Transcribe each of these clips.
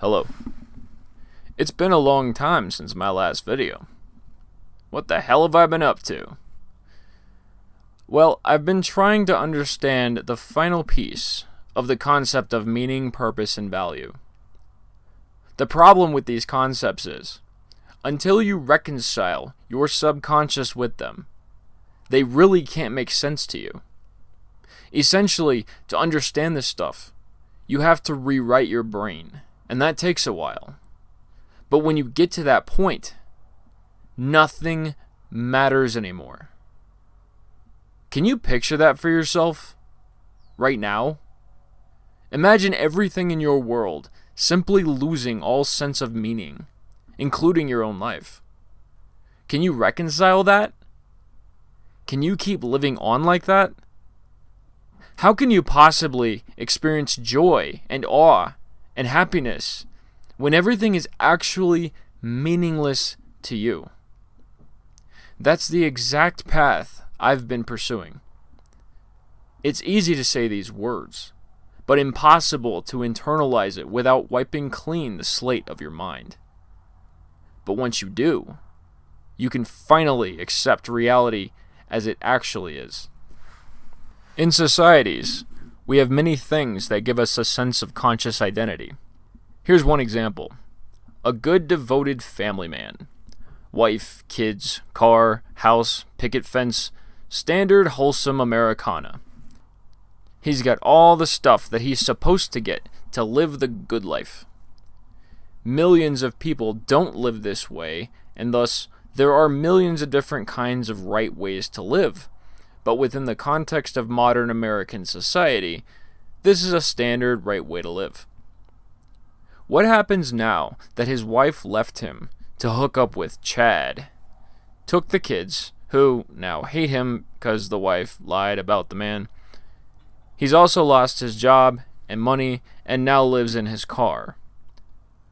Hello. It's been a long time since my last video. What the hell have I been up to? Well, I've been trying to understand the final piece of the concept of meaning, purpose, and value. The problem with these concepts is, until you reconcile your subconscious with them, they really can't make sense to you. Essentially, to understand this stuff, you have to rewrite your brain, and that takes a while. But when you get to that point, nothing matters anymore. Can you picture that for yourself? Right now? Imagine everything in your world simply losing all sense of meaning, including your own life. Can you reconcile that? Can you keep living on like that? How can you possibly experience joy and awe and happiness when everything is actually meaningless to you? That's the exact path I've been pursuing. It's easy to say these words, but impossible to internalize it without wiping clean the slate of your mind. But once you do, you can finally accept reality as it actually is. In societies, we have many things that give us a sense of conscious identity. Here's one example. A good, devoted family man. Wife, kids, car, house, picket fence, standard wholesome Americana. He's got all the stuff that he's supposed to get to live the good life. Millions of people don't live this way, and thus there are millions of different kinds of right ways to live. But within the context of modern American society, this is a standard right way to live. What happens now that his wife left him to hook up with Chad, took the kids, who now hate him because the wife lied about the man? He's also lost his job and money and now lives in his car.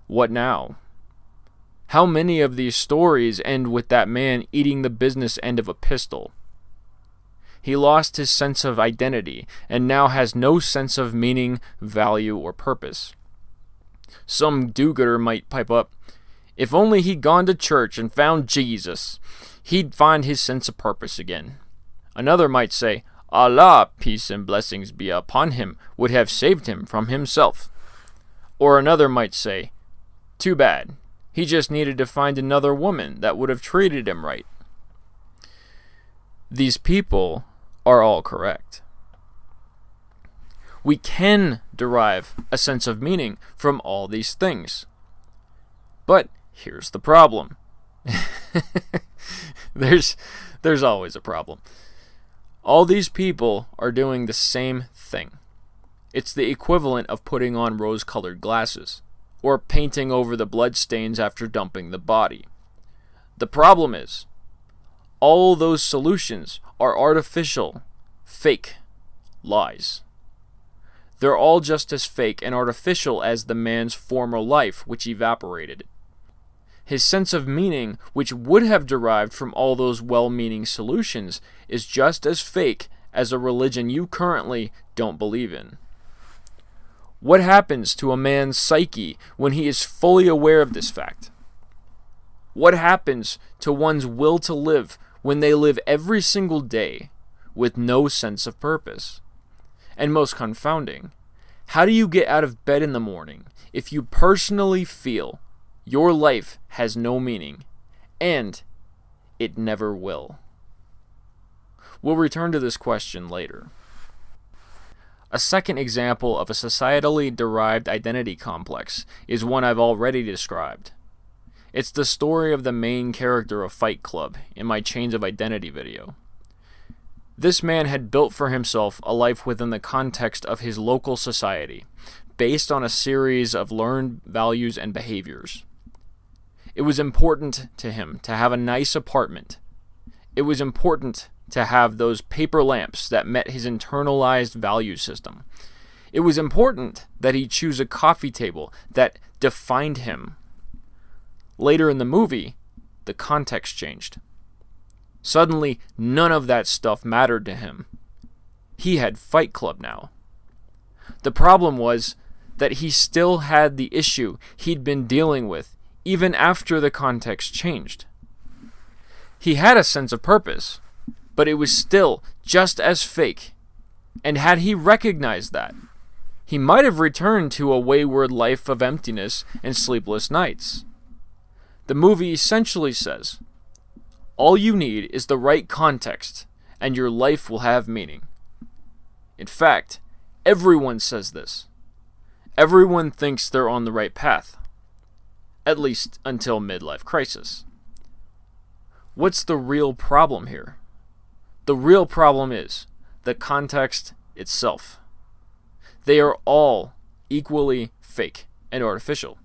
What now? How many of these stories end with that man eating the business end of a pistol? He lost his sense of identity and now has no sense of meaning, value, or purpose. Some do-gooder might pipe up, if only he'd gone to church and found Jesus, he'd find his sense of purpose again. Another might say, Allah, peace and blessings be upon him, would have saved him from himself. Or another might say, too bad, he just needed to find another woman that would have treated him right. These people are all correct. We can derive a sense of meaning from all these things. But here's the problem. There's always a problem. All these people are doing the same thing. It's the equivalent of putting on rose-colored glasses, or painting over the bloodstains after dumping the body. The problem is, all those solutions are artificial, fake lies. They're all just as fake and artificial as the man's former life, which evaporated. His sense of meaning, which would have derived from all those well-meaning solutions, is just as fake as a religion you currently don't believe in. What happens to a man's psyche when he is fully aware of this fact? What happens to one's will to live when they live every single day with no sense of purpose? And most confounding, how do you get out of bed in the morning if you personally feel your life has no meaning, and it never will? We'll return to this question later. A second example of a societally derived identity complex is one I've already described. It's the story of the main character of Fight Club in my Chains of Identity video. This man had built for himself a life within the context of his local society, based on a series of learned values and behaviors. It was important to him to have a nice apartment. It was important to have those paper lamps that met his internalized value system. It was important that he choose a coffee table that defined him. Later in the movie, the context changed. Suddenly, none of that stuff mattered to him. He had Fight Club now. The problem was, that he still had the issue he'd been dealing with even after the context changed. He had a sense of purpose, but it was still just as fake. And had he recognized that, he might have returned to a wayward life of emptiness and sleepless nights. The movie essentially says, all you need is the right context, and your life will have meaning. In fact, everyone says this. Everyone thinks they're on the right path. At least until midlife crisis. What's the real problem here? The real problem is the context itself. They are all equally fake and artificial.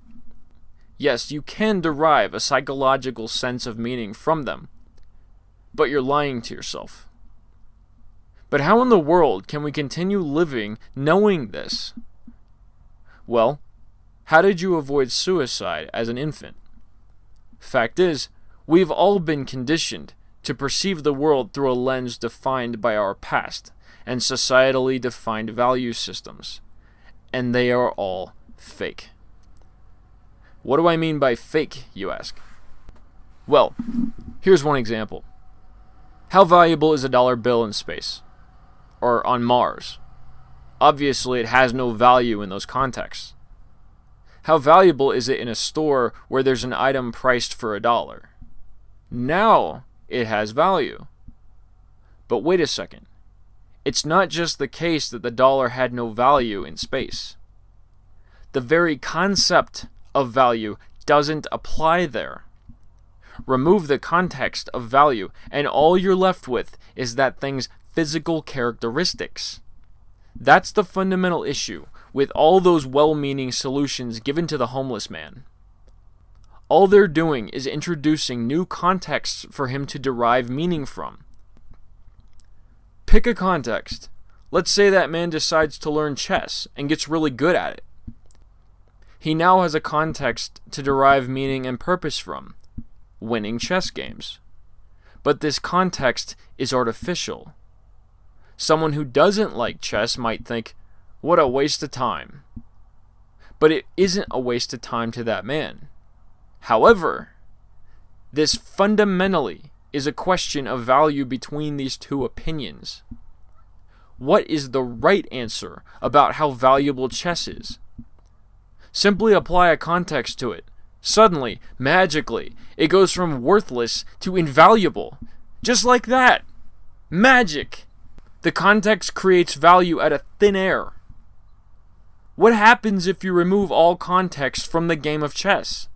Yes, you can derive a psychological sense of meaning from them, but you're lying to yourself. But how in the world can we continue living knowing this? Well, how did you avoid suicide as an infant? Fact is, we've all been conditioned to perceive the world through a lens defined by our past and societally defined value systems, and they are all fake. What do I mean by fake, you ask? Well, here's one example. How valuable is a dollar bill in space? Or on Mars? Obviously, it has no value in those contexts. How valuable is it in a store where there's an item priced for $1? Now it has value. But wait a second. It's not just the case that the dollar had no value in space. The very concept of value doesn't apply there. Remove the context of value, and all you're left with is that thing's physical characteristics. That's the fundamental issue with all those well-meaning solutions given to the homeless man. All they're doing is introducing new contexts for him to derive meaning from. Pick a context. Let's say that man decides to learn chess and gets really good at it. He now has a context to derive meaning and purpose from, winning chess games. But this context is artificial. Someone who doesn't like chess might think, what a waste of time. But it isn't a waste of time to that man. However, this fundamentally is a question of value between these two opinions. What is the right answer about how valuable chess is? Simply apply a context to it. Suddenly, magically, it goes from worthless to invaluable. Just like that. Magic. The context creates value out of thin air. What happens if you remove all context from the game of chess?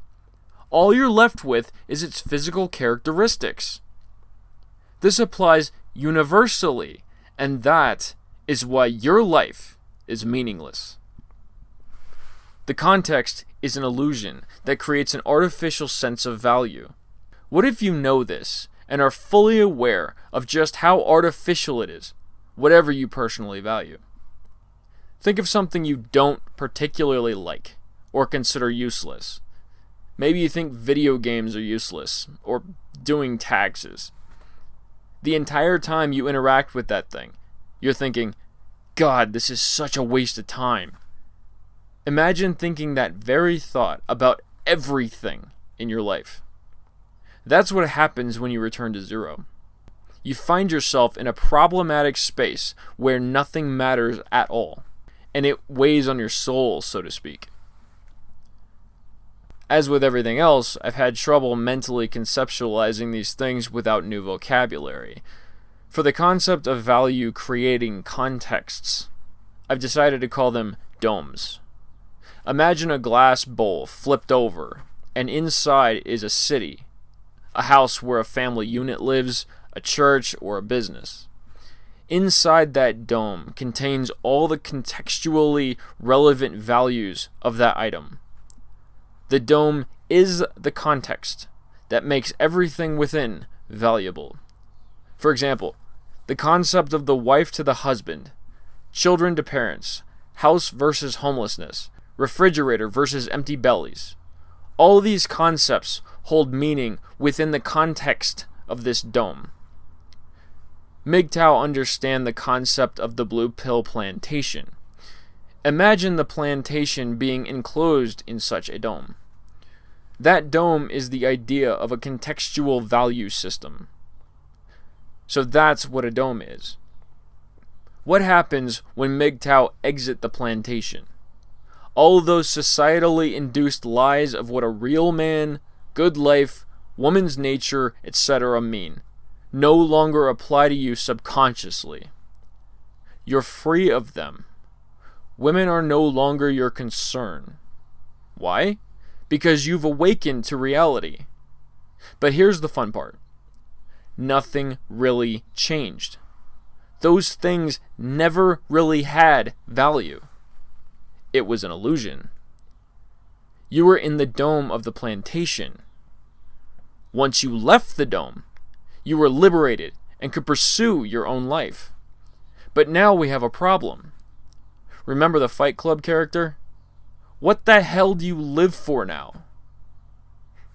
All you're left with is its physical characteristics. This applies universally, and that is why your life is meaningless. The context is an illusion that creates an artificial sense of value. What if you know this and are fully aware of just how artificial it is, whatever you personally value? Think of something you don't particularly like or consider useless. Maybe you think video games are useless or doing taxes. The entire time you interact with that thing, you're thinking, God, this is such a waste of time. Imagine thinking that very thought about everything in your life. That's what happens when you return to zero. You find yourself in a problematic space where nothing matters at all, and it weighs on your soul, so to speak. As with everything else, I've had trouble mentally conceptualizing these things without new vocabulary. For the concept of value creating contexts, I've decided to call them domes. Imagine a glass bowl flipped over, and inside is a city, a house where a family unit lives, a church, or a business. Inside that dome contains all the contextually relevant values of that item. The dome is the context that makes everything within valuable. For example, the concept of the wife to the husband, children to parents, house versus homelessness, refrigerator versus empty bellies. All these concepts hold meaning within the context of this dome. MGTOW understand the concept of the blue pill plantation. Imagine the plantation being enclosed in such a dome. That dome is the idea of a contextual value system. So that's what a dome is. What happens when MGTOW exit the plantation? All those societally induced lies of what a real man, good life, woman's nature, etc. mean no longer apply to you subconsciously. You're free of them. Women are no longer your concern. Why? Because you've awakened to reality. But here's the fun part. Nothing really changed. Those things never really had value. It was an illusion. You were in the dome of the plantation. Once you left the dome, you were liberated and could pursue your own life. But now we have a problem. Remember the Fight Club character? What the hell do you live for now?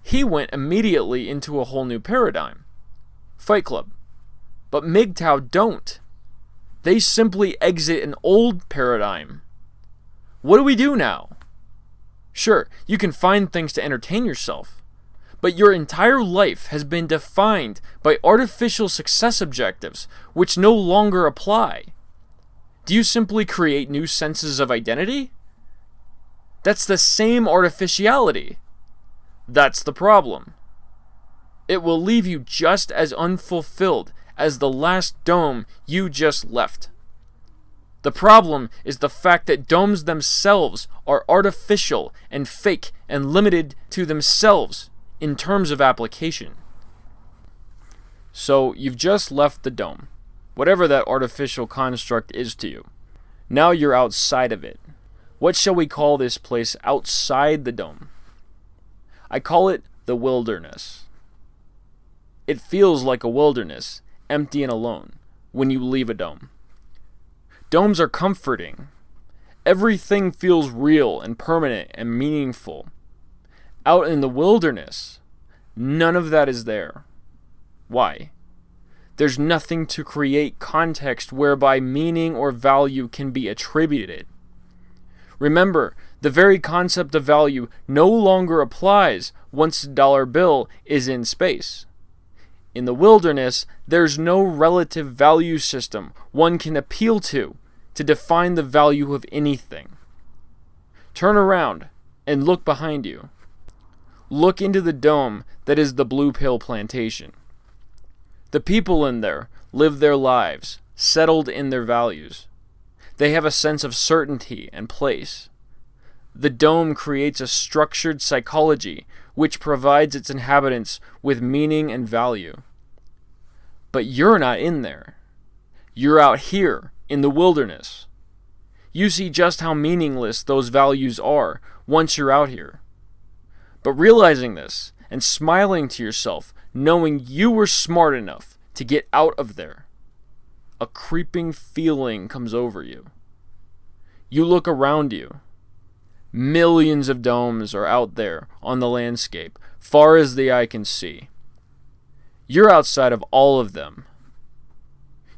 He went immediately into a whole new paradigm. Fight Club. But MGTOW don't. They simply exit an old paradigm. What do we do now? Sure, you can find things to entertain yourself, but your entire life has been defined by artificial success objectives which no longer apply. Do you simply create new senses of identity? That's the same artificiality. That's the problem. It will leave you just as unfulfilled as the last dome you just left. The problem is the fact that domes themselves are artificial and fake and limited to themselves in terms of application. So you've just left the dome, whatever that artificial construct is to you. Now you're outside of it. What shall we call this place outside the dome? I call it the wilderness. It feels like a wilderness, empty and alone, when you leave a dome. Domes are comforting. Everything feels real and permanent and meaningful. Out in the wilderness, none of that is there. Why? There's nothing to create context whereby meaning or value can be attributed. Remember, the very concept of value no longer applies once the dollar bill is in space. In the wilderness, there's no relative value system one can appeal to define the value of anything. Turn around and look behind you. Look into the dome that is the Blue Pill Plantation. The people in there live their lives, settled in their values. They have a sense of certainty and place. The dome creates a structured psychology which provides its inhabitants with meaning and value. But you're not in there. You're out here in the wilderness. You see just how meaningless those values are once you're out here. But realizing this and smiling to yourself, knowing you were smart enough to get out of there, a creeping feeling comes over you. You look around you. Millions of domes are out there on the landscape, far as the eye can see. You're outside of all of them.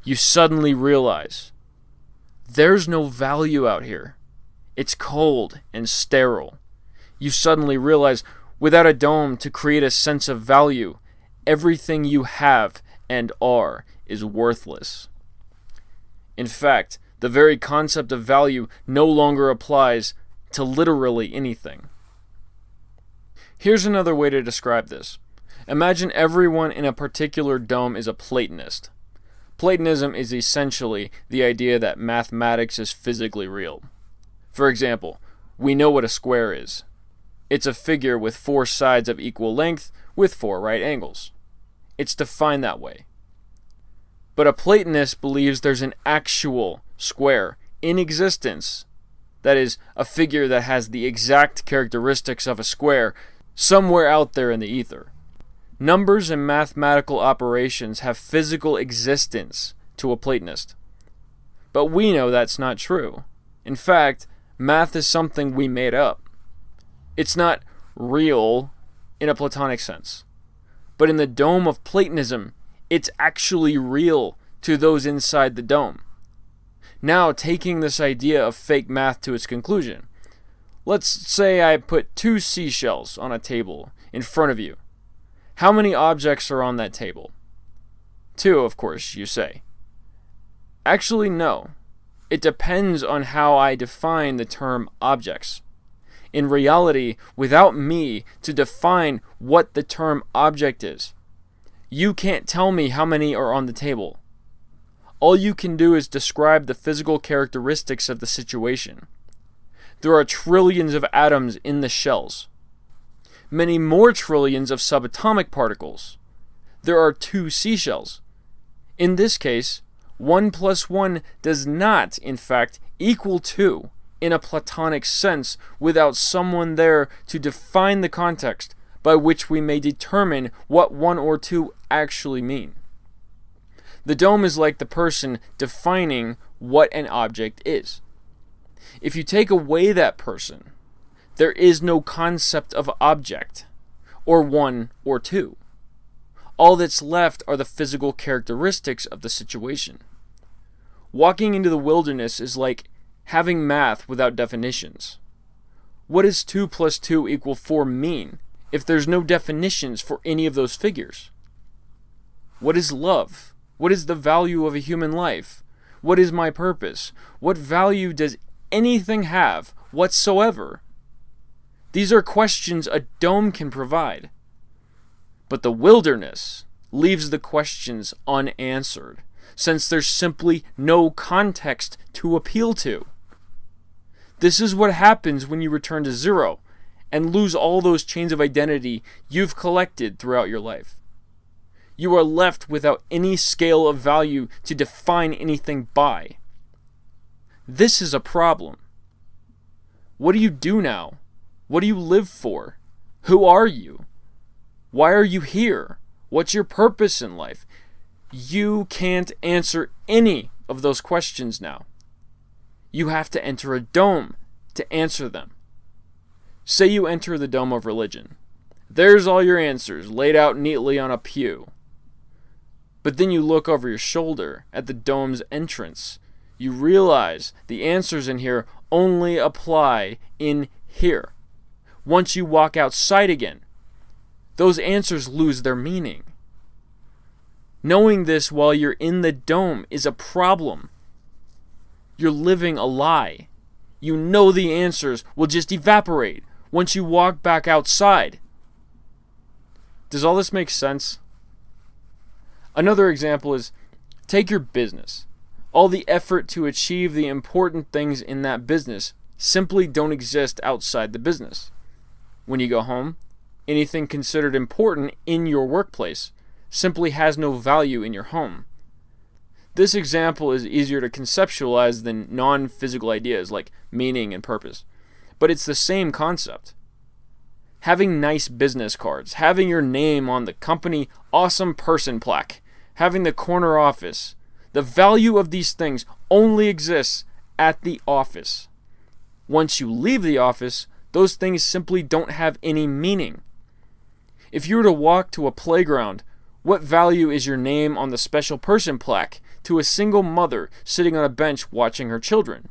You suddenly realize there's no value out here. It's cold and sterile. You suddenly realize without a dome to create a sense of value, everything you have and are is worthless. In fact, the very concept of value no longer applies to literally anything. Here's another way to describe this. Imagine everyone in a particular dome is a Platonist. Platonism is essentially the idea that mathematics is physically real. For example, we know what a square is. It's a figure with 4 sides of equal length with 4 right angles. It's defined that way. But a Platonist believes there's an actual square in existence, that is, a figure that has the exact characteristics of a square somewhere out there in the ether. Numbers and mathematical operations have physical existence to a Platonist. But we know that's not true. In fact, math is something we made up. It's not real in a Platonic sense. But in the dome of Platonism, it's actually real to those inside the dome. Now, taking this idea of fake math to its conclusion, let's say I put 2 seashells on a table in front of you. How many objects are on that table? 2, of course, you say. Actually, no. It depends on how I define the term objects. In reality, without me to define what the term object is, you can't tell me how many are on the table. All you can do is describe the physical characteristics of the situation. There are trillions of atoms in the shells. Many more trillions of subatomic particles. There are 2 seashells. In this case, 1 plus 1 does not, in fact, equal 2 in a Platonic sense without someone there to define the context by which we may determine what 1 or 2 actually mean. The dome is like the person defining what an object is. If you take away that person, there is no concept of object, or 1 or 2. All that's left are the physical characteristics of the situation. Walking into the wilderness is like having math without definitions. What does 2 plus 2 equal 4 mean if there's no definitions for any of those figures? What is love? What is the value of a human life? What is my purpose? What value does anything have whatsoever? These are questions a dome can provide. But the wilderness leaves the questions unanswered, since there's simply no context to appeal to. This is what happens when you return to zero and lose all those chains of identity you've collected throughout your life. You are left without any scale of value to define anything by. This is a problem. What do you do now? What do you live for? Who are you? Why are you here? What's your purpose in life? You can't answer any of those questions now. You have to enter a dome to answer them. Say you enter the dome of religion. There's all your answers laid out neatly on a pew. But then you look over your shoulder at the dome's entrance. You realize the answers in here only apply in here. Once you walk outside again, those answers lose their meaning. Knowing this while you're in the dome is a problem. You're living a lie. You know the answers will just evaporate once you walk back outside. Does all this make sense? Another example is, take your business. All the effort to achieve the important things in that business simply don't exist outside the business. When you go home, anything considered important in your workplace simply has no value in your home. This example is easier to conceptualize than non-physical ideas like meaning and purpose, but it's the same concept. Having nice business cards, having your name on the company awesome person plaque, having the corner office, the value of these things only exists at the office. Once you leave the office, those things simply don't have any meaning. If you were to walk to a playground, what value is your name on the special person plaque to a single mother sitting on a bench watching her children?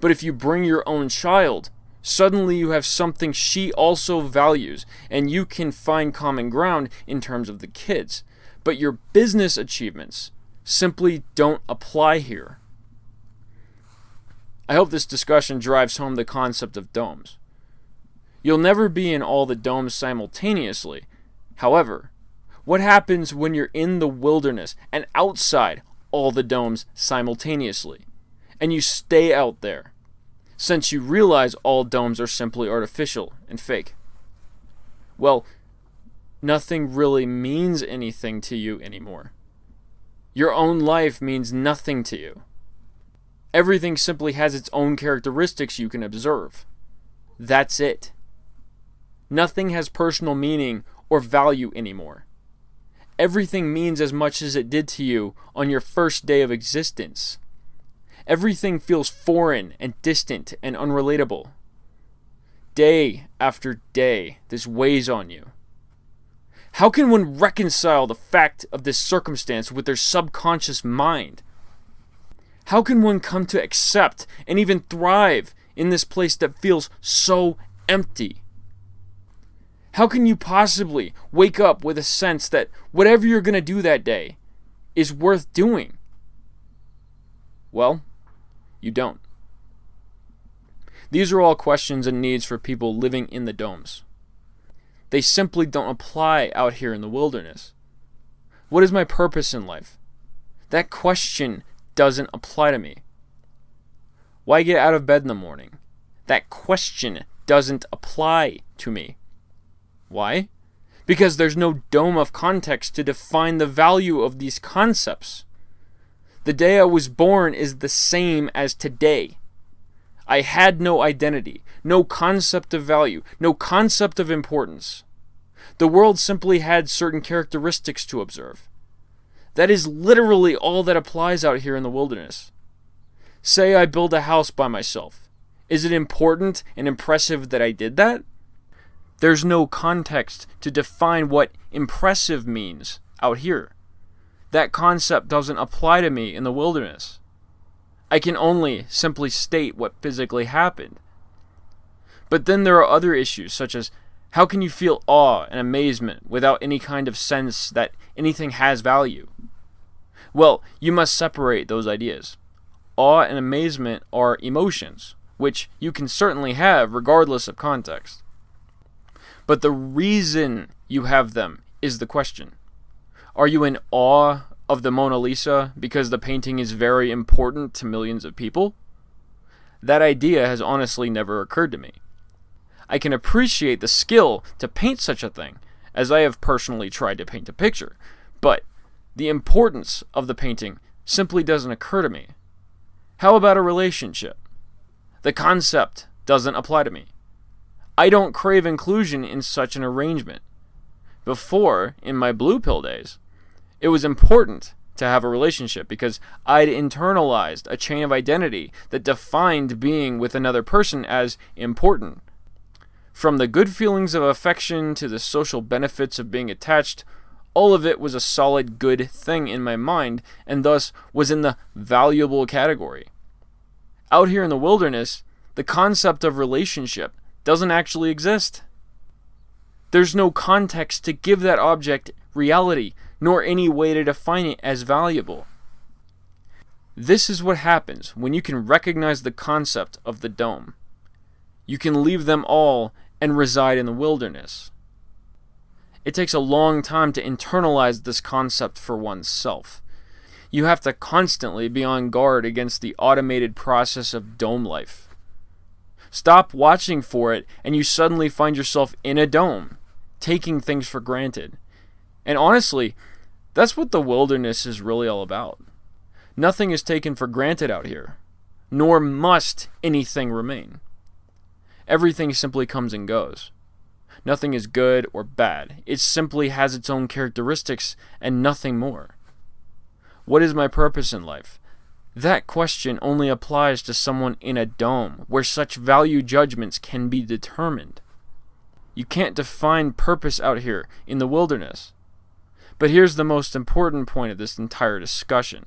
But if you bring your own child, suddenly you have something she also values, and you can find common ground in terms of the kids. But your business achievements simply don't apply here. I hope this discussion drives home the concept of domes. You'll never be in all the domes simultaneously. However, what happens when you're in the wilderness and outside all the domes simultaneously, and you stay out there, since you realize all domes are simply artificial and fake? Well, nothing really means anything to you anymore. Your own life means nothing to you. Everything simply has its own characteristics you can observe. That's it. Nothing has personal meaning or value anymore. Everything means as much as it did to you on your first day of existence. Everything feels foreign and distant and unrelatable. Day after day, this weighs on you. How can one reconcile the fact of this circumstance with their subconscious mind? How can one come to accept and even thrive in this place that feels so empty? How can you possibly wake up with a sense that whatever you're going to do that day is worth doing? Well, you don't. These are all questions and needs for people living in the domes. They simply don't apply out here in the wilderness. What is my purpose in life? That question doesn't apply to me. Why get out of bed in the morning? That question doesn't apply to me. Why? Because there's no dome of context to define the value of these concepts. The day I was born is the same as today. I had no identity, no concept of value, no concept of importance. The world simply had certain characteristics to observe. That is literally all that applies out here in the wilderness. Say I build a house by myself. Is it important and impressive that I did that? There's no context to define what impressive means out here. That concept doesn't apply to me in the wilderness. I can only simply state what physically happened. But then there are other issues, such as how can you feel awe and amazement without any kind of sense that anything has value? Well, you must separate those ideas. Awe and amazement are emotions, which you can certainly have regardless of context. But the reason you have them is the question. Are you in awe of the Mona Lisa because the painting is very important to millions of people? That idea has honestly never occurred to me. I can appreciate the skill to paint such a thing, as I have personally tried to paint a picture, but the importance of the painting simply doesn't occur to me. How about a relationship? The concept doesn't apply to me. I don't crave inclusion in such an arrangement. Before, in my blue pill days, it was important to have a relationship because I'd internalized a chain of identity that defined being with another person as important. From the good feelings of affection to the social benefits of being attached, all of it was a solid good thing in my mind and thus was in the valuable category. Out here in the wilderness, the concept of relationship doesn't actually exist. There's no context to give that object reality, nor any way to define it as valuable. This is what happens when you can recognize the concept of the dome. You can leave them all and reside in the wilderness. It takes a long time to internalize this concept for oneself. You have to constantly be on guard against the automated process of dome life. Stop watching for it and you suddenly find yourself in a dome, taking things for granted. And honestly, that's what the wilderness is really all about. Nothing is taken for granted out here, nor must anything remain. Everything simply comes and goes. Nothing is good or bad. It simply has its own characteristics and nothing more. What is my purpose in life? That question only applies to someone in a dome where such value judgments can be determined. You can't define purpose out here in the wilderness. But here's the most important point of this entire discussion.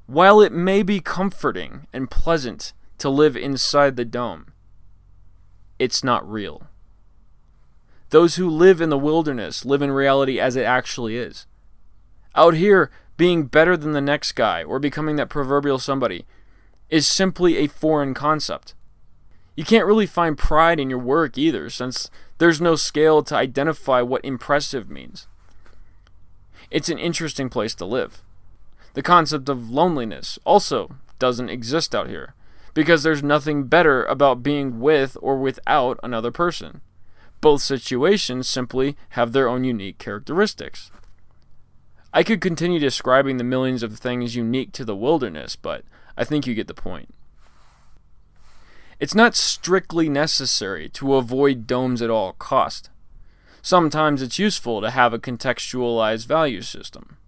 While it may be comforting and pleasant to live inside the dome, it's not real. Those who live in the wilderness live in reality as it actually is. Out here, being better than the next guy or becoming that proverbial somebody is simply a foreign concept. You can't really find pride in your work either, since there's no scale to identify what impressive means. It's an interesting place to live. The concept of loneliness also doesn't exist out here, because there's nothing better about being with or without another person. Both situations simply have their own unique characteristics. I could continue describing the millions of things unique to the wilderness, but I think you get the point. It's not strictly necessary to avoid domes at all cost. Sometimes it's useful to have a contextualized value system.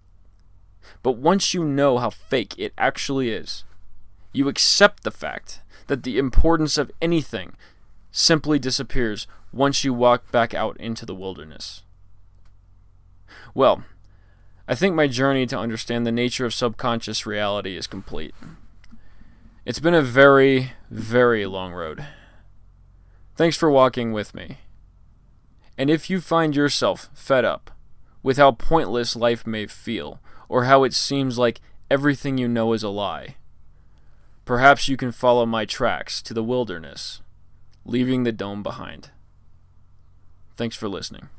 But once you know how fake it actually is, you accept the fact that the importance of anything simply disappears once you walk back out into the wilderness. Well, I think my journey to understand the nature of subconscious reality is complete. It's been a very, very long road. Thanks for walking with me. And if you find yourself fed up with how pointless life may feel, or how it seems like everything you know is a lie, perhaps you can follow my tracks to the wilderness, leaving the dome behind. Thanks for listening.